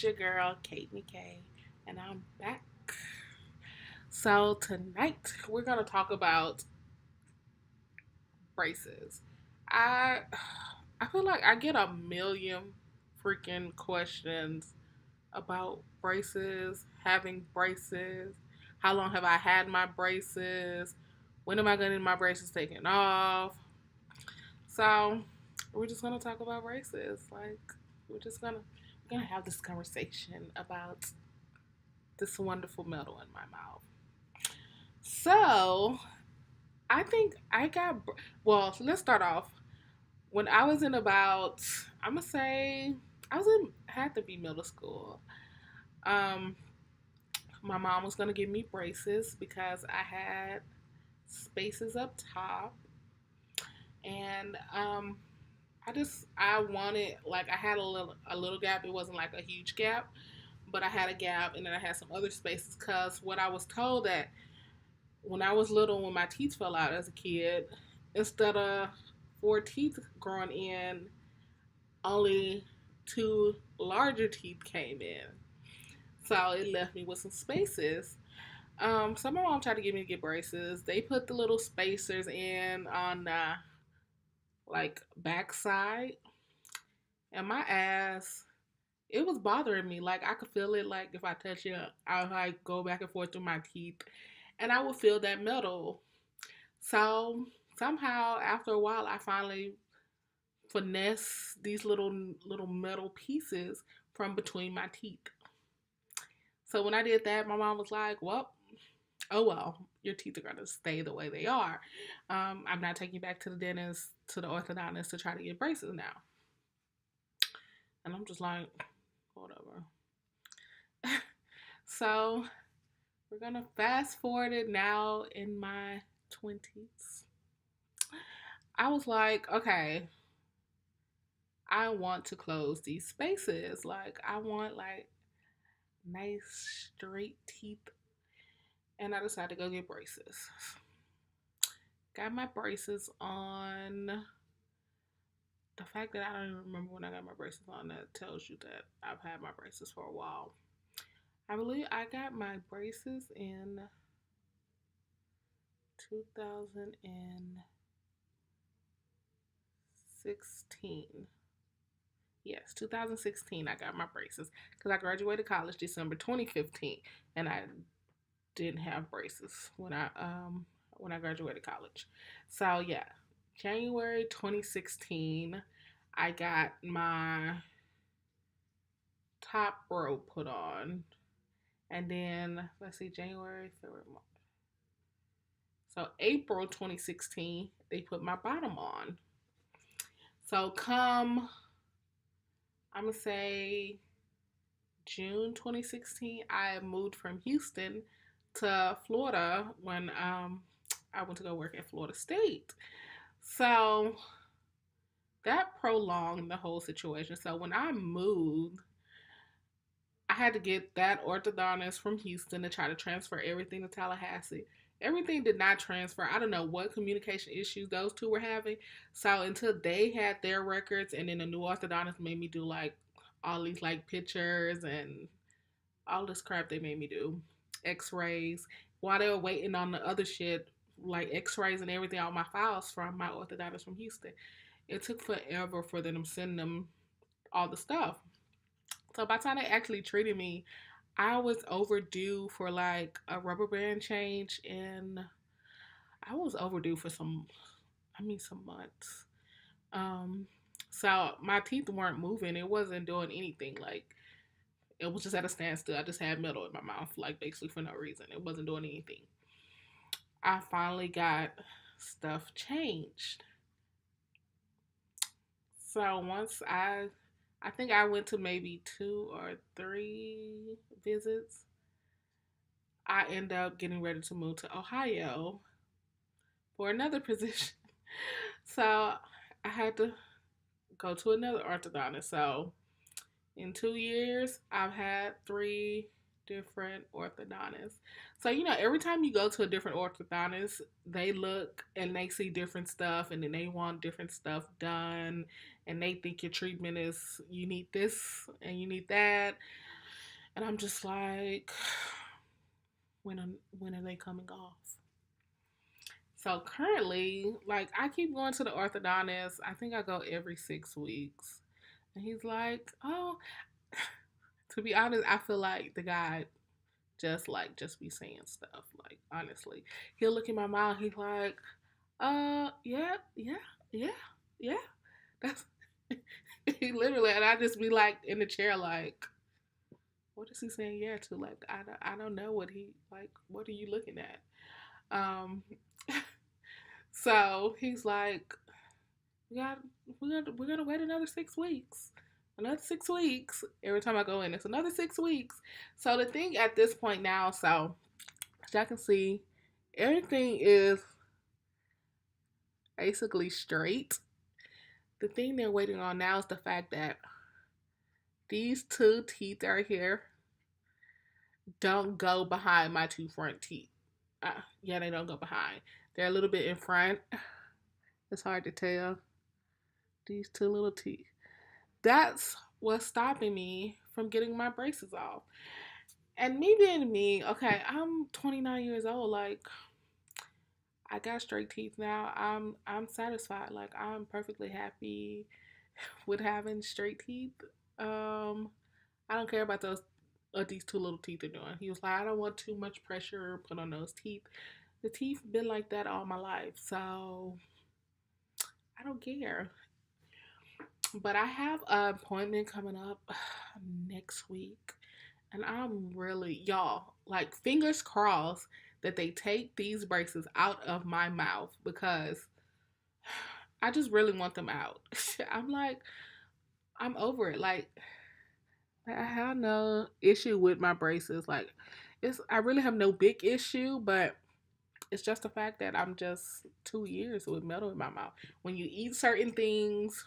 your girl, Kate McKay, and I'm back. So, tonight we're going to talk about braces. I I feel like I get a million freaking questions about braces, having braces, how long have I had my braces, when am I going to get my braces taken off. So, we're just going to talk about braces. We're gonna have this conversation about this wonderful metal in my mouth. So, I think I got, well, let's start off. When I was in about, I'm gonna say, had to be middle school. Um, my mom was gonna give me braces because I had spaces up top, and I wanted, like, I had a little gap. It wasn't like a huge gap, but I had a gap, and then I had some other spaces because what I was told that when I was little, when my teeth fell out as a kid, instead of four teeth growing in, only two larger teeth came in. So it left me with some spaces. So my mom tried to get me to get braces. They put the little spacers in on the like backside, and my ass. It was bothering me. Like I could feel it. Like if I touch it, I would like go back and forth through my teeth, and I would feel that metal. So somehow, after a while, I finally finesse these little metal pieces from between my teeth. So when I did that, my mom was like, "Well, oh well, your teeth are gonna stay the way they are. I'm not taking you back to the dentist, to the orthodontist to try to get braces now." And I'm just like, whatever. So we're gonna fast forward it now in my 20s. I was like, okay, I want to close these spaces. Like I want like nice straight teeth, and I decided to go get braces. Got my braces on. The fact that I don't even remember when I got my braces on, that tells you that I've had my braces for a while. I believe I got my braces in 2016. Yes, 2016 I got my braces because I graduated college December 2015, and I didn't have braces when I graduated college. So yeah, January 2016, I got my top row put on, and then let's see, January, February, March. So April 2016, they put my bottom on. So come, I'm gonna say June 2016, I moved from Houston to Florida when I went to go work at Florida State. So that prolonged the whole situation. So when I moved, I had to get that orthodontist from Houston to try to transfer everything to Tallahassee. Everything did not transfer. I don't know what communication issues those two were having. So until they had their records, and then the new orthodontist made me do like all these like pictures and all this crap they made me do, X-rays. While they were waiting on the other shit, like X-rays and everything on my files from my orthodontist from Houston, it took forever for them to send them all the stuff. So by the time they actually treated me, I was overdue for like a rubber band change, and I was overdue for some months. Um, so my teeth weren't moving. It wasn't doing anything. Like it was just at a standstill. I just had metal in my mouth, like basically for no reason. It wasn't doing anything. I finally got stuff changed. So I think I went to maybe two or three visits. I end up getting ready to move to Ohio for another position. So I had to go to another orthodontist. So in 2 years, I've had three different orthodontists. So, every time you go to a different orthodontist, they look and they see different stuff, and then they want different stuff done, and they think your treatment is you need this and you need that. And I'm just like, when are they coming off? So currently, like I keep going to the orthodontist. I think I go every 6 weeks. And he's like, oh, to be honest, I feel like the guy just be saying stuff. Like honestly, he'll look in my mouth. He's like, yeah, yeah, yeah, yeah. That's he literally, and I just be like in the chair, like, what is he saying yeah to? Like, I don't know what he like. What are you looking at? Um, so he's like, we got, we're gonna wait another 6 weeks. Another 6 weeks. Every time I go in, it's another 6 weeks. So the thing at this point now, so as y'all can see, everything is basically straight. The thing they're waiting on now is the fact that these two teeth right here don't go behind my two front teeth. Yeah, they don't go behind. They're a little bit in front. It's hard to tell. These two little teeth. That's what's stopping me from getting my braces off. And me being me, okay, I'm 29 years old. Like, I got straight teeth now. I'm satisfied. Like, I'm perfectly happy with having straight teeth. Um, I don't care about those these two little teeth are doing. He was like, I don't want too much pressure put on those teeth. The teeth been like that all my life, so I don't care. But I have an appointment coming up next week, and I'm really y'all like fingers crossed that they take these braces out of my mouth because I just really want them out. I'm like, I'm over it. Like I have no issue with my braces. Like I really have no big issue, but it's just the fact that I'm just 2 years with metal in my mouth. When you eat certain things,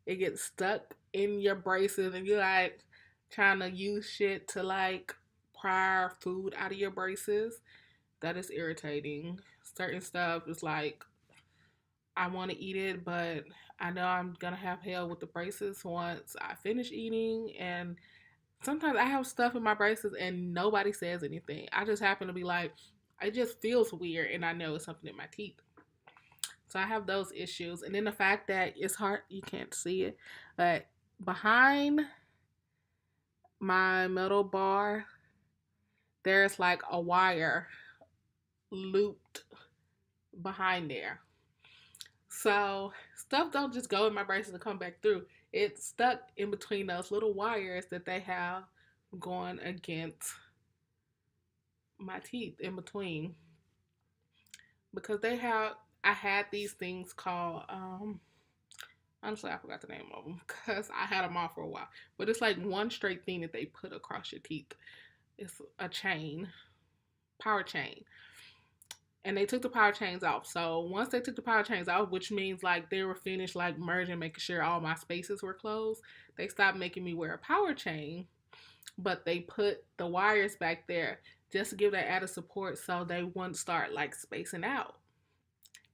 it gets stuck in your braces and you're like trying to use shit to like pry food out of your braces. That is irritating. Certain stuff is like I want to eat it, but I know I'm gonna have hell with the braces once I finish eating. And sometimes I have stuff in my braces and nobody says anything. I just happen to be like, it just feels weird, and I know it's something in my teeth. So I have those issues, and then the fact that it's hard, you can't see it, but behind my metal bar, there's like a wire looped behind there. So stuff don't just go in my braces and come back through. It's stuck in between those little wires that they have going against my teeth in between. Because I had these things called, honestly, I forgot the name of them because I had them off for a while. But it's like one straight thing that they put across your teeth. It's a chain, power chain. And they took the power chains off. So once they took the power chains off, which means like they were finished like merging, making sure all my spaces were closed, they stopped making me wear a power chain, but they put the wires back there just to give that added support so they wouldn't start like spacing out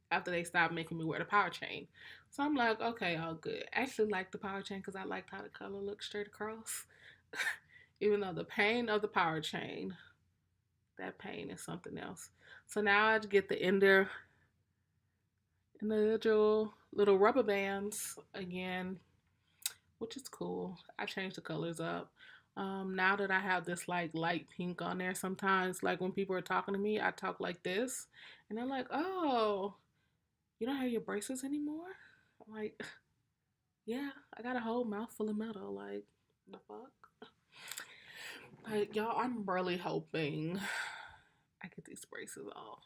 after they stopped making me wear the power chain. So I'm like, okay, all good. I actually like the power chain because I liked how the color looked straight across. Even though the pain of the power chain, that pain is something else. So now I get the individual little rubber bands again, which is cool. I changed the colors up. Now that I have this like light pink on there, sometimes like when people are talking to me, I talk like this, and they're like, "Oh, you don't have your braces anymore?" I'm like, "Yeah, I got a whole mouthful of metal." Like, the fuck? Like, y'all, I'm really hoping I get these braces off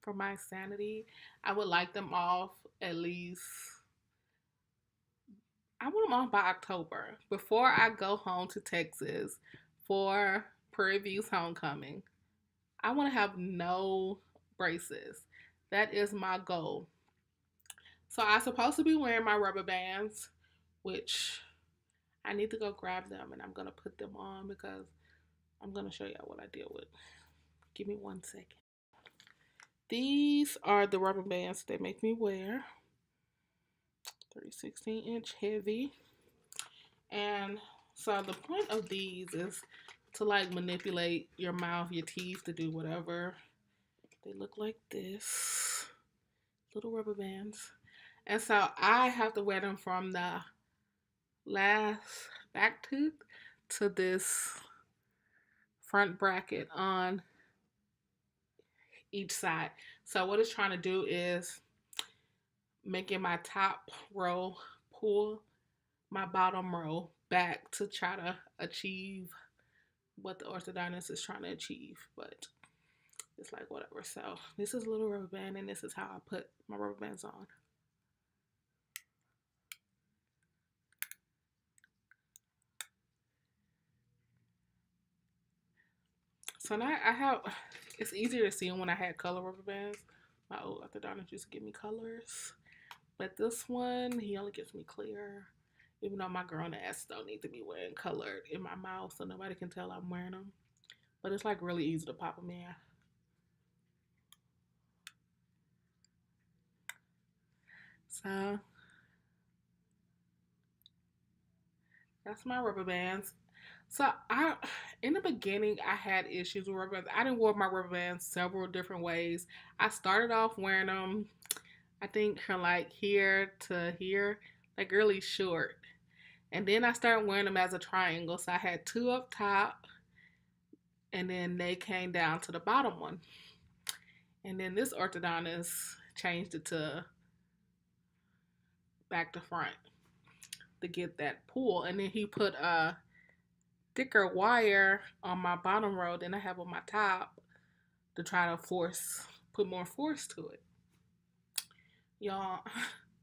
for my sanity. I would like them off at least. I want them off by October before I go home to Texas for Prairie View's homecoming. I want to have no braces. That is my goal. So I'm supposed to be wearing my rubber bands, which I need to go grab them and I'm gonna put them on because I'm gonna show y'all what I deal with. Give me 1 second. These are the rubber bands they make me wear. 316-inch heavy. And So the point of these is to like manipulate your mouth, your teeth to do whatever. They look like this. Little rubber bands. And so I have to wear them from the last back tooth to this front bracket on each side. So what it's trying to do is making my top row pull my bottom row back to try to achieve what the orthodontist is trying to achieve. But it's like whatever. So this is a little rubber band, and this is how I put my rubber bands on. So now I have, it's easier to see them when I had color rubber bands. My old orthodontist used to give me colors. But this one, he only gives me clear. Even though my grown ass don't need to be wearing colored in my mouth so nobody can tell I'm wearing them. But it's like really easy to pop them in. So that's my rubber bands. So in the beginning, I had issues with rubber bands. I didn't wear my rubber bands several different ways. I started off wearing them, I think from like here to here, like really short. And then I started wearing them as a triangle. So I had two up top, and then they came down to the bottom one. And then this orthodontist changed it to back to front to get that pull. And then he put a thicker wire on my bottom row than I have on my top to try to put more force to it. Y'all,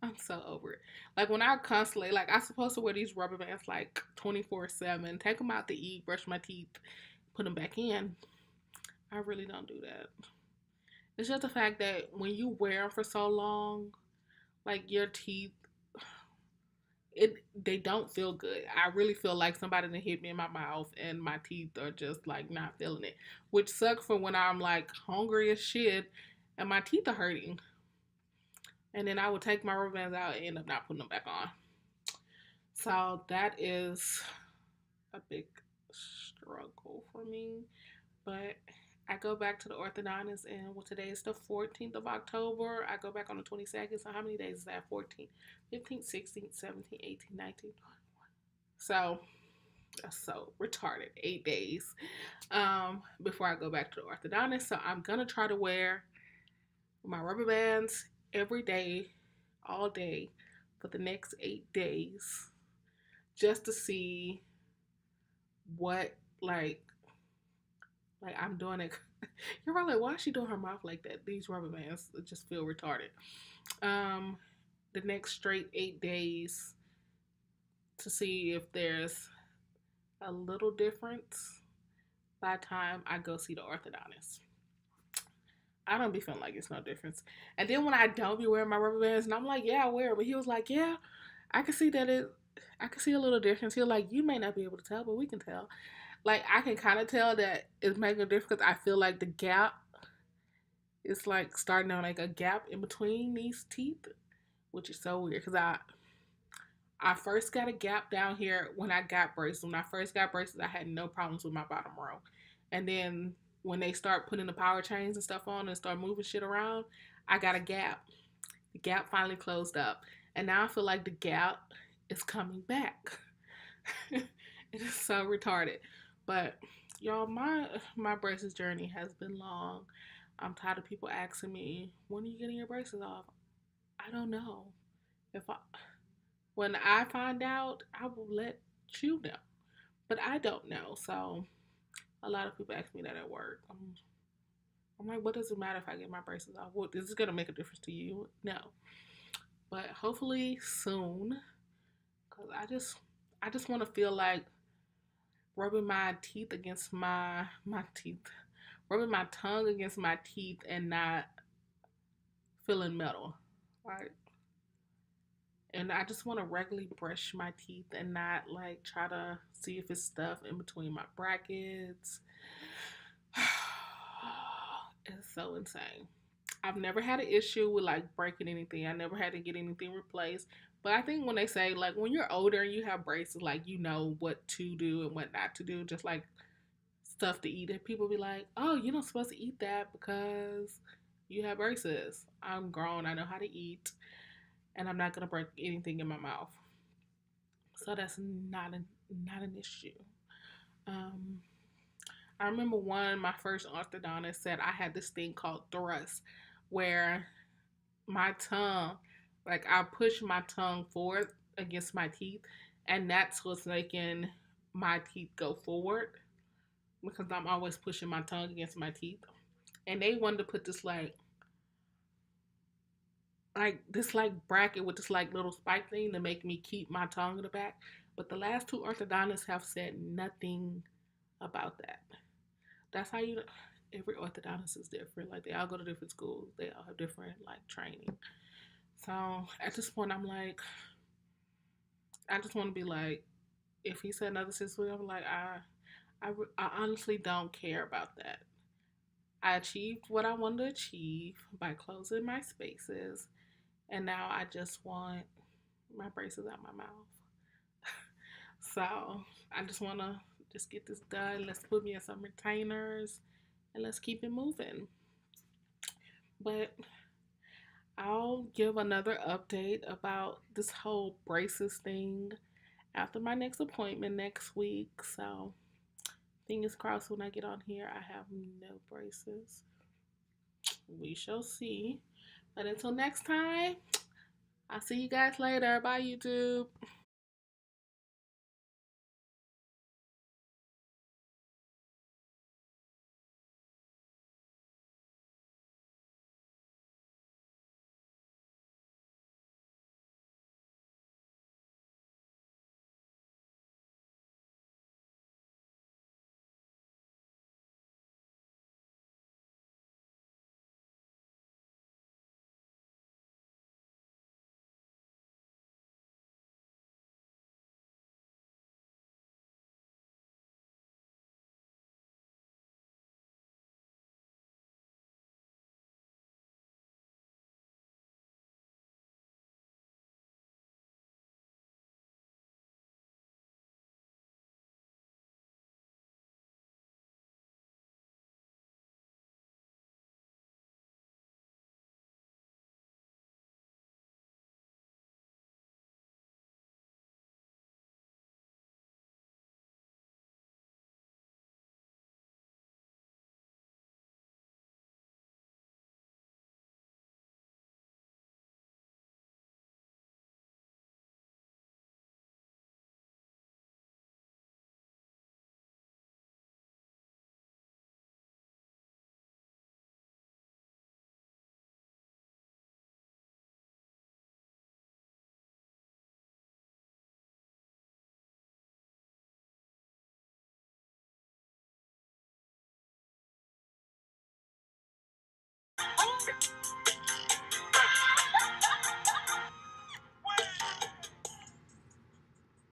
I'm so over it. Like when I constantly, like I'm supposed to wear these rubber bands like 24/7, take them out to eat, brush my teeth, put them back in. I really don't do that. It's just the fact that when you wear them for so long, like your teeth, they don't feel good. I really feel like somebody done hit me in my mouth and my teeth are just like not feeling it, which sucks for when I'm like hungry as shit and my teeth are hurting. And then I would take my rubber bands out and end up not putting them back on. So that is a big struggle for me. But I go back to the orthodontist, and well, today is the 14th of October. I go back on the 22nd. So how many days is that? 14th, 15th, 16th, 17th, 18th, 19th. So that's so retarded. 8 days before I go back to the orthodontist. So I'm going to try to wear my rubber bands every day, all day, for the next 8 days, just to see what like I'm doing it. You're probably like, why is she doing her mouth like that? These rubber bands just feel retarded. Um, the next straight 8 days to see if there's a little difference by the time I go see the orthodontist. I don't be feeling like it's no difference. And then when I don't be wearing my rubber bands, and I'm like, yeah, I wear it. But he was like, yeah, I can see that I can see a little difference. He was like, you may not be able to tell, but we can tell. Like, I can kind of tell that it's making a difference because I feel like the gap is like starting to like a gap in between these teeth, which is so weird because I first got a gap down here when I got braces. When I first got braces, I had no problems with my bottom row. And then when they start putting the power chains and stuff on and start moving shit around, I got a gap. The gap finally closed up. And now I feel like the gap is coming back. It is so retarded. But y'all, my braces journey has been long. I'm tired of people asking me, when are you getting your braces off? I don't know. If I When I find out, I will let you know. But I don't know. So a lot of people ask me that at work. I'm like, what does it matter if I get my braces off? What is this gonna make a difference to you? No. But hopefully soon. Cause I just wanna feel like rubbing my teeth against my teeth. Rubbing my tongue against my teeth and not feeling metal. Right? And I just want to regularly brush my teeth and not like try to see if it's stuff in between my brackets. It's so insane. I've never had an issue with like breaking anything. I never had to get anything replaced. But I think when they say like when you're older and you have braces, like you know what to do and what not to do, just like stuff to eat. And people be like, "Oh, you're not supposed to eat that because you have braces." I'm grown. I know how to eat, and I'm not gonna break anything in my mouth. So that's not an issue. Um, I remember my first orthodontist said I had this thing called thrust, where my tongue, like I push my tongue forward against my teeth, and that's what's making my teeth go forward because I'm always pushing my tongue against my teeth. And they wanted to put this like bracket with this like little spike thing to make me keep my tongue in the back. But the last two orthodontists have said nothing about that. That's how you. Every orthodontist is different. Like they all go to different schools. They all have different like training. So at this point, I'm like, I just want to be like, if he said another 6 weeks, I'm like, I honestly don't care about that. I achieved what I wanted to achieve by closing my spaces, and now I just want my braces out my mouth. So I just want to just get this done. Let's put me in some retainers, and let's keep it moving. But I'll give another update about this whole braces thing after my next appointment next week. So fingers crossed when I get on here, I have no braces. We shall see. But until next time, I'll see you guys later. Bye, YouTube.